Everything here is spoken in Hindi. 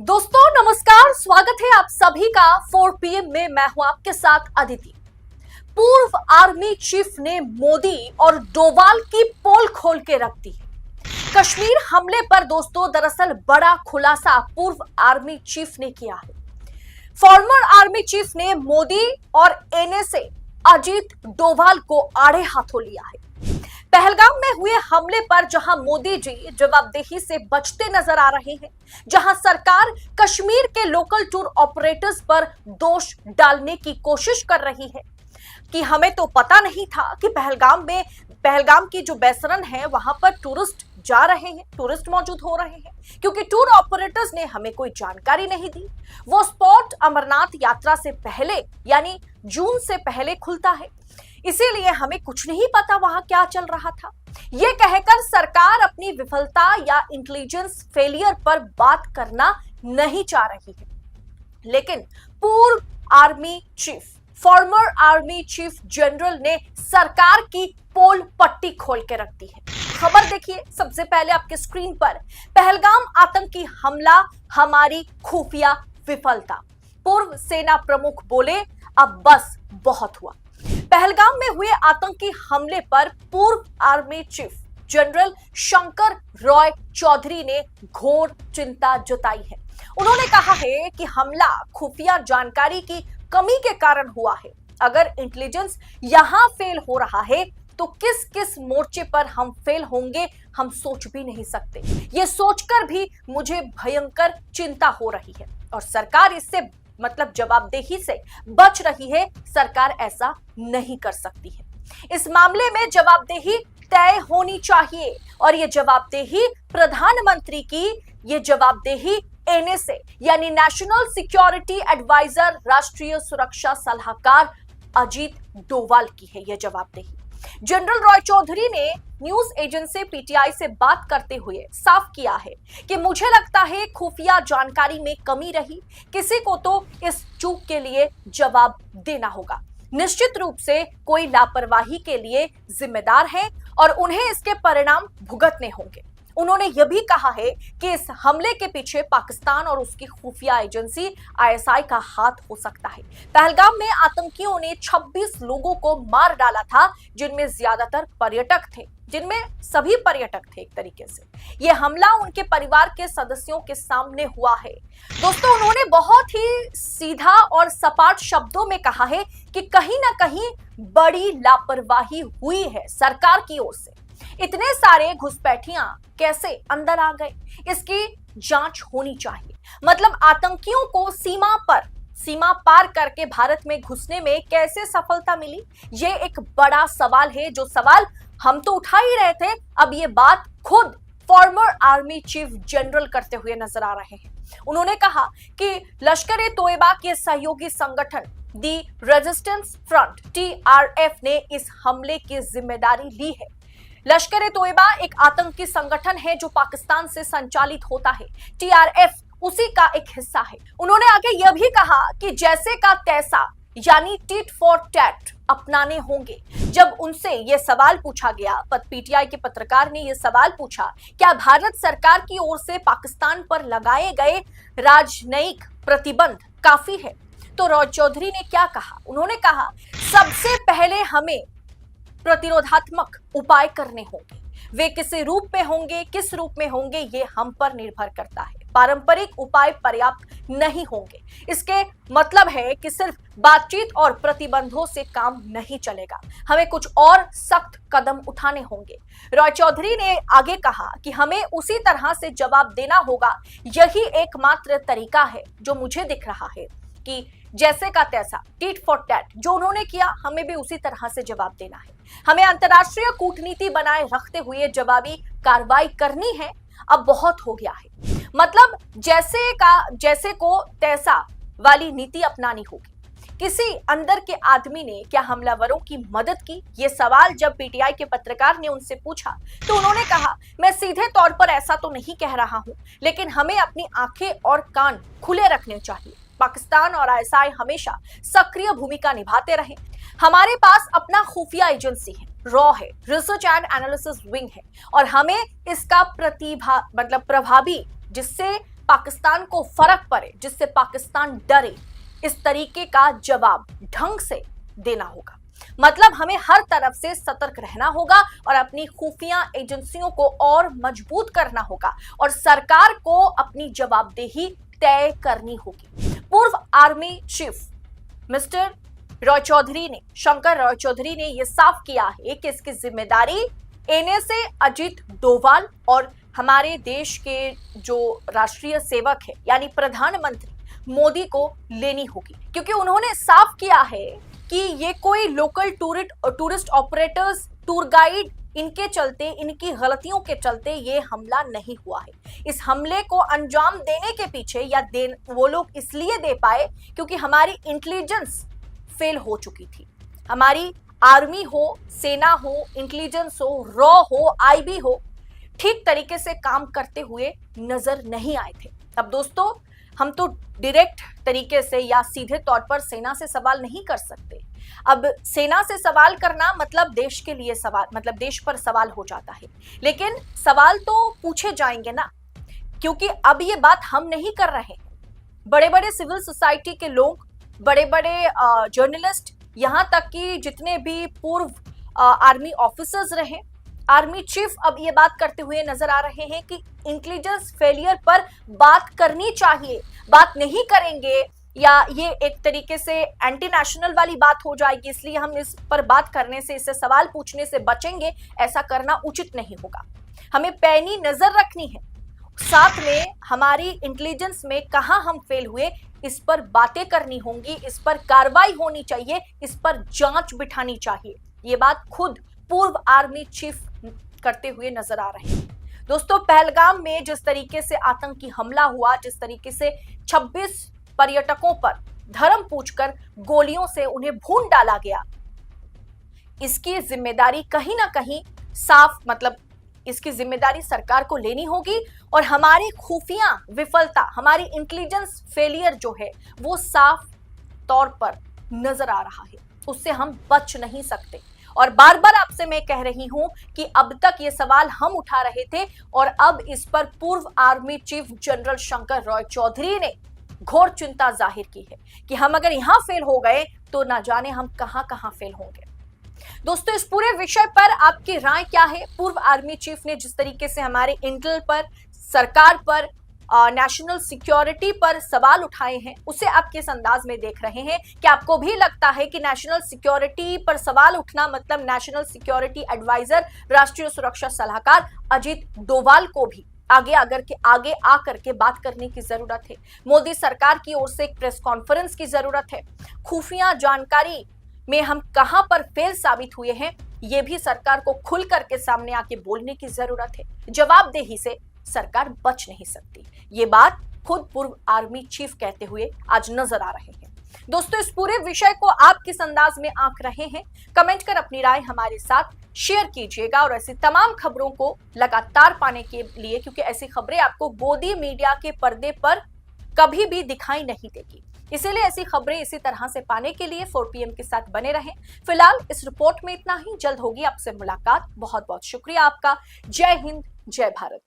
दोस्तों नमस्कार, स्वागत है आप सभी का 4 PM में। मैं हूं आपके साथ अदिति। पूर्व आर्मी चीफ ने मोदी और डोवाल की पोल खोल के रख दी। कश्मीर हमले पर दोस्तों दरअसल बड़ा खुलासा पूर्व आर्मी चीफ ने किया है। फॉर्मर आर्मी चीफ ने मोदी और एनएसए अजीत डोभाल को आड़े हाथों लिया है। पहलगाम में हुए हमले पर जहां मोदी जी जवाबदेही से बचते नजर आ रहे हैं, जहां सरकार कश्मीर के लोकल टूर ऑपरेटर्स पर दोष डालने की कोशिश कर रही है कि हमें तो पता नहीं था कि पहलगाम की जो बेसरन है वहां पर टूरिस्ट जा रहे हैं, टूरिस्ट मौजूद हो रहे हैं, क्योंकि टूर ऑपरेटर्स ने हमें कोई जानकारी नहीं दी। वो स्पॉट अमरनाथ यात्रा से पहले यानी जून से पहले खुलता है, इसीलिए हमें कुछ नहीं पता वहां क्या चल रहा था। यह कहकर सरकार अपनी विफलता या इंटेलिजेंस फेलियर पर बात करना नहीं चाह रही है, लेकिन पूर्व army chief, farmer army chief general ने सरकार की पोल पट्टी खोल के रख दी है। खबर देखिए सबसे पहले आपके स्क्रीन पर। पहलगाम आतंकी हमला हमारी खुफिया विफलता। पूर्व सेना प्रमुख बोले अब बस बहुत हुआ। पहलगाम में हुए आतंकी हमले पर पूर्व army chief general Shankar Roy Chowdhury ने घोर चिंता जताई है। उन्होंने कहा है कि हमला खुफिया जानकारी की कमी के कारण हुआ है। अगर इंटेलिजेंस यहां फेल हो रहा है तो किस किस मोर्चे पर हम फेल होंगे हम सोच भी नहीं सकते। ये सोचकर भी मुझे भयंकर चिंता हो रही है और सरकार इससे जवाबदेही से बच रही है। सरकार ऐसा नहीं कर सकती है। इस मामले में जवाबदेही तय होनी चाहिए और ये जवाबदेही प्रधानमंत्री की, ये जवाबदेही एनएसए यानी नेशनल सिक्योरिटी एडवाइजर, राष्ट्रीय सुरक्षा सलाहकार अजीत डोभाल की है। यह जवाबदेही जनरल रॉय चौधरी ने न्यूज एजेंसी पीटीआई से बात करते हुए साफ किया है कि मुझे लगता है खुफिया जानकारी में कमी रही, किसी को तो इस चूक के लिए जवाब देना होगा। निश्चित रूप से कोई लापरवाही के लिए जिम्मेदार है और उन्हें इसके परिणाम भुगतने होंगे। उन्होंने यह भी कहा है कि इस हमले के पीछे पाकिस्तान और उसकी खुफिया एजेंसी आईएसआई का हाथ हो सकता है। पहलगाम में आतंकियों ने 26 लोगों को मार डाला था, जिनमें ज्यादातर पर्यटक थे, जिनमें सभी पर्यटक थे एक तरीके से। यह हमला उनके परिवार के सदस्यों के सामने हुआ है। दोस्तों उन्होंने बहुत ही सीधा और सपाट शब्दों में कहा है कि कहीं ना कहीं बड़ी लापरवाही हुई है सरकार की ओर से। इतने सारे घुसपैठियां कैसे अंदर आ गए, इसकी जांच होनी चाहिए। आतंकियों को सीमा पार करके भारत में घुसने में कैसे सफलता मिली, ये एक बड़ा सवाल है, जो सवाल हम तो उठा ही रहे थे। अब ये बात खुद फॉर्मर आर्मी चीफ जनरल करते हुए नजर आ रहे हैं। उन्होंने कहा कि लश्कर-ए-तोयबा के सहयोगी संगठन दी रेजिस्टेंस फ्रंट TRF ने इस हमले की जिम्मेदारी ली है। लश्कर-ए-तोयबा एक आतंकी संगठन है जो पाकिस्तान से संचालित होता है। TRF उसी का एक हिस्सा है। उन्होंने आगे यह भी कहा कि जैसे का तैसा यानी टिट फॉर टैट अपनाने होंगे। जब उनसे यह सवाल पूछा गया, पीटीआई के पत्रकार ने यह सवाल पूछा, क्या भारत सरकार की ओर से पाकिस्तान पर लगाए गए राजनयिक प्रतिबंध काफी है, तो रॉय चौधरी ने क्या कहा? उन्होंने कहा सबसे पहले हमें प्रतिरोधात्मक उपाय करने होंगे। वे किस रूप में होंगे ये हम पर निर्भर करता है। पारंपरिक उपाय पर्याप्त नहीं होंगे। इसके मतलब है कि सिर्फ बातचीत और प्रतिबंधों से काम नहीं चलेगा, हमें कुछ और सख्त कदम उठाने होंगे। रॉय चौधरी ने आगे कहा कि हमें उसी तरह से जवाब देना होगा। यही एकमात्र तरीका है जो मुझे दिख रहा है कि जैसे का तैसा, टिट फॉर टैट, जो उन्होंने किया हमें भी उसी तरह से जवाब देना है। हमें अंतर्राष्ट्रीय कूटनीति बनाए रखते हुए जवाबी कार्रवाई करनी है। अब बहुत हो गया है, जैसे को तैसा वाली नीति अपनानी होगी। किसी अंदर के आदमी ने क्या हमलावरों की मदद की? ये सवाल जब पीटीआई के पत्रकार ने उनसे पूछा तो उन्होंने कहा मैं सीधे तौर पर ऐसा तो नहीं कह रहा हूं, लेकिन हमें अपनी आंखें और कान खुले रखने चाहिए। पाकिस्तान और आईएसआई हमेशा सक्रिय भूमिका निभाते रहे। हमारे पास अपना खुफिया एजेंसी है, रॉ है, रिसर्च एंड एनालिसिस विंग है और हमें इसका प्रभावी जिससे पाकिस्तान को फर्क पड़े, जिससे पाकिस्तान डरे, इस तरीके का जवाब ढंग से देना होगा। मतलब हमें हर तरफ से सतर्क रहना होगा और अपनी खुफिया एजेंसियों को और मजबूत करना होगा और सरकार को अपनी जवाबदेही तय करनी होगी। पूर्व army chief mister Roy Chowdhury ने, शंकर रॉय चौधरी ने यह साफ किया है कि इसकी जिम्मेदारी एनएसए अजीत डोभाल और हमारे देश के जो राष्ट्रीय सेवक है यानी प्रधानमंत्री मोदी को लेनी होगी, क्योंकि उन्होंने साफ किया है कि ये कोई local tourist operators, tour guide, इनके चलते, इनकी गलतियों के चलते ये हमला नहीं हुआ है। इस हमले को अंजाम देने के पीछे वो लोग इसलिए दे पाए क्योंकि हमारी इंटेलिजेंस फेल हो चुकी थी। हमारी आर्मी हो, सेना हो, इंटेलिजेंस हो, रॉ हो, आईबी हो, ठीक तरीके से काम करते हुए नजर नहीं आए थे। अब दोस्तों, हम तो डायरेक्ट तरीके से या सीधे तौर पर सेना से सवाल नहीं कर सकते। अब सेना से सवाल करना मतलब देश के लिए सवाल, मतलब देश पर सवाल हो जाता है, लेकिन सवाल तो पूछे जाएंगे ना, क्योंकि अब ये बात हम नहीं कर रहे हैं। बड़े बड़े सिविल सोसाइटी के लोग, बड़े बड़े जर्नलिस्ट, यहाँ तक कि जितने भी पूर्व आर्मी ऑफिसर्स रहे, आर्मी चीफ अब ये बात करते हुए नजर आ रहे हैं कि इंटेलिजेंस फेलियर पर बात करनी चाहिए। बात नहीं करेंगे या ये एक तरीके से एंटी नेशनल वाली बात हो जाएगी, इसलिए हम इस पर बात करने से, इससे सवाल पूछने से बचेंगे, ऐसा करना उचित नहीं होगा। हमें पैनी नजर रखनी है, साथ में हमारी इंटेलिजेंस में कहां हम फेल हुए इस पर बातें करनी होंगी, इस पर कार्रवाई होनी चाहिए, इस पर जांच बिठानी चाहिए। ये बात खुद पूर्व आर्मी चीफ करते हुए नजर आ रहे हैं। दोस्तों, पहलगाम में जिस तरीके से आतंकी हमला हुआ, जिस तरीके से 26 पर्यटकों पर धर्म पूछकर गोलियों से उन्हें भून डाला गया, इसकी जिम्मेदारी कहीं ना कहीं साफ, मतलब इसकी जिम्मेदारी सरकार को लेनी होगी और हमारी खुफिया विफलता, हमारी इंटेलिजेंस फेलियर जो है वो साफ तौर पर नजर आ रहा है, उससे हम बच नहीं सकते। और बार बार आपसे मैं कह रही हूं कि अब तक ये सवाल हम उठा रहे थे और अब इस पर पूर्व army chief general Shankar Roy Chowdhury ने घोर चिंता जाहिर की है कि हम अगर यहां फेल हो गए तो ना जाने हम कहां कहां फेल होंगे। दोस्तों, इस पूरे विषय पर आपकी राय क्या है? पूर्व आर्मी चीफ ने जिस तरीके से हमारे इंटेल पर, सरकार पर, नेशनल सिक्योरिटी पर सवाल उठाए हैं, उसे आप किस अंदाज में देख रहे हैं? क्या आपको भी लगता है कि नेशनल सिक्योरिटी पर सवाल उठना मतलब नेशनल सिक्योरिटी एडवाइजर, राष्ट्रीय सुरक्षा सलाहकार अजीत डोभाल को भी आगे आकर के बात करने की जरूरत है? मोदी सरकार की ओर से एक प्रेस कॉन्फ्रेंस की जरूरत है। खुफिया जानकारी में हम कहां पर फेल साबित हुए हैं, यह भी सरकार को खुल करके सामने आके बोलने की जरूरत है। जवाबदेही से सरकार बच नहीं सकती, ये बात खुद पूर्व आर्मी चीफ कहते हुए आज नजर आ रहे हैं। दोस्तों, इस पूरे विषय को आप किस अंदाज में आंक रहे हैं? कमेंट कर अपनी राय हमारे साथ शेयर कीजिएगा और ऐसी तमाम खबरों को लगातार पाने के लिए, क्योंकि ऐसी खबरें आपको गोदी मीडिया के पर्दे पर कभी भी दिखाई नहीं देगी, इसीलिए ऐसी खबरें इसी तरह से पाने के लिए 4 PM के साथ बने रहें। फिलहाल इस रिपोर्ट में इतना ही, जल्द होगी आपसे मुलाकात। बहुत बहुत शुक्रिया आपका। जय हिंद, जय भारत।